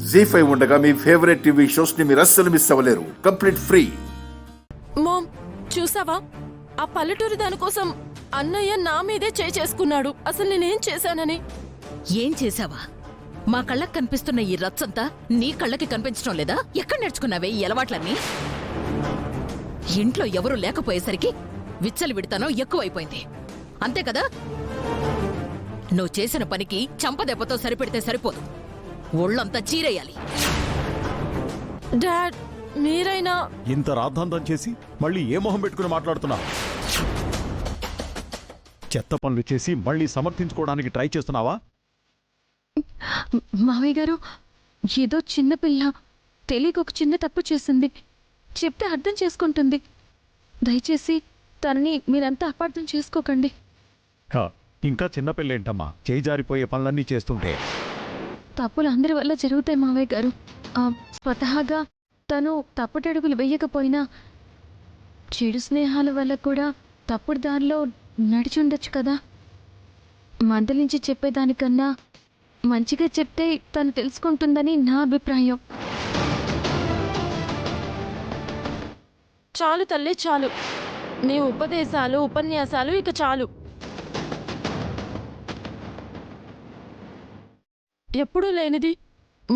జీ5 ఉండగా మీ favourite TV shows ని మీరు అస్సలు మిస్ అవ్వలేరు. Complete free. మామ్, చూసావా? ఆ పల్లెటూరి దానికోసం అన్నయ్య నా మీదే చేసుకున్నాడు. అసలు నేనేం చేశానని? ఏం చేశావా? మా కళ్ళకి కనిపిస్తున్న ఈ రచ్చంతా నీ కళ్ళకి కనిపించడం లేదా? ఎక్కడ నేర్చుకున్నావే ఈ అలవాట్లన్నీ? ఇంట్లో ఎవరూ లేకపోయేసరికి విచ్చలు విడతానో ఎక్కువైపోయింది, అంతే కదా? నువ్వు చేసిన పనికి చంపదెబ్బతో సరిపెడితే సరిపోదు, ఒళ్ళంతా చీరేయాలి. డాడ్, మీరైనా ఇంత రాద్ధాంతం చేసి మళ్ళీ ఏ మొహం పెట్టుకుని మాట్లాడుతున్నా? చెత్త పనులు చేసి మళ్ళీ సమర్థించుకోవడానికి ట్రై చేస్తున్నావా? మావయ్య గారు, ఏదో చిన్నపిల్ల తెలియక ఒక చిన్న తప్పు చేసింది. చెప్తే అర్థం చేసుకుంటుంది. దయచేసి తనని మీరంతా అపార్థం చేసుకోకండి. ఇంకా చిన్నపిల్లేంటమ్మా, చేయి జారిపోయే పనులన్నీ చేస్తుంటే? తప్పులు అందరి వల్ల జరుగుతాయి మావయ్య గారు. స్వతహాగా తను తప్పుటడుగులు వెయ్యకపోయినా చెడు స్నేహాల వల్ల కూడా తప్పుడు దారిలో నడిచి ఉండొచ్చు కదా. మందలించి చెప్పేదానికన్నా మంచిగా చెప్తే తను తెలుసుకుంటుందని నా అభిప్రాయం. చాలు తల్లి, చాలు. నీ ఉపదేశాలు, ఉపన్యాసాలు ఇక చాలు. ఎప్పుడూ లేనిది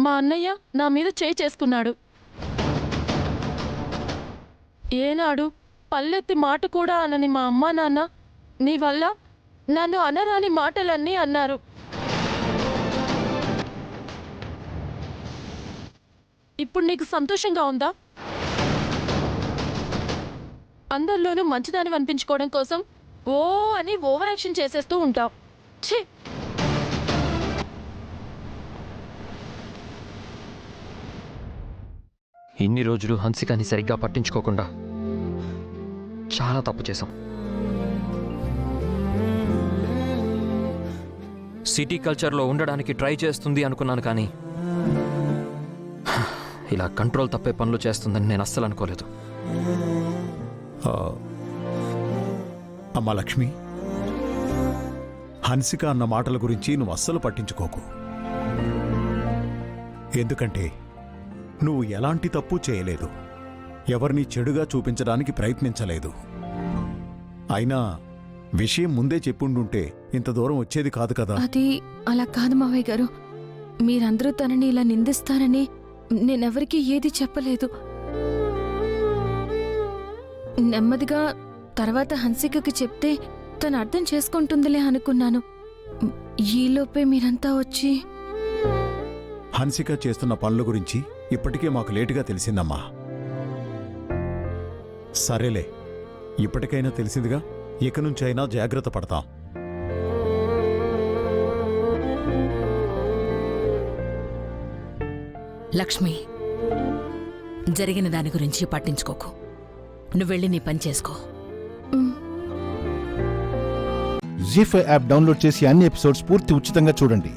మా అన్నయ్య నా మీద చేసుకున్నాడు. ఏనాడు పల్లెత్తి మాట కూడా అనని మా అమ్మా నాన్న నీ వల్ల నన్ను అనరాని మాటలన్నీ అన్నారు. ఇప్పుడు నీకు సంతోషంగా ఉందా? అందరిలోనూ మంచిదాన్ని అనిపించుకోవడం కోసం ఓ అని ఓవర్ యాక్షన్ చేసేస్తూ ఉంటావు. ఛీ! ఇన్ని రోజులు హన్సికాని సరిగ్గా పట్టించుకోకుండా చాలా తప్పు చేశాం. సిటీ కల్చర్లో ఉండడానికి ట్రై చేస్తుంది అనుకున్నాను, కానీ ఇలా కంట్రోల్ తప్పే పనులు చేస్తుందని నేను అస్సలు అనుకోలేదు. అమ్మా లక్ష్మి, హన్సిక అన్న మాటల గురించి నువ్వు అస్సలు పట్టించుకోకు. ఎందుకంటే నువ్వు ఎలాంటి తప్పు చేయలేదు, ఎవరిని చెడుగా చూపించడానికి ప్రయత్నించలేదు. అయినా విషయం ముందే చెప్పుండుంటే ఇంత దూరం వచ్చేది కాదు కదా. అది అలా కాదు మావయ్య గారు. మీరందరూ తనని ఇలా నిందిస్తారని నేనెవరికీ ఏది చెప్పలేదు. నెమ్మదిగా తర్వాత హన్సికకి చెప్తే తను అర్థం చేసుకుంటుందిలే అనుకున్నాను. ఈలోపే మీరంతా వచ్చి. హన్సిక చేస్తున్న పనుల గురించి ఇప్పటికే మాకు లేటుగా తెలిసిందమ్మా. సరేలే, ఇప్పటికైనా తెలిసిందిగా, ఇక నుంచైనా జాగ్రత్త పడతాం. లక్ష్మి, జరిగిన దాని గురించి పట్టించుకోకు. నువ్వెళ్ళి నీ పని చేసుకో. జీ5 యాప్ డౌన్లోడ్ చేసి అన్ని ఎపిసోడ్స్ పూర్తి ఉచితంగా చూడండి.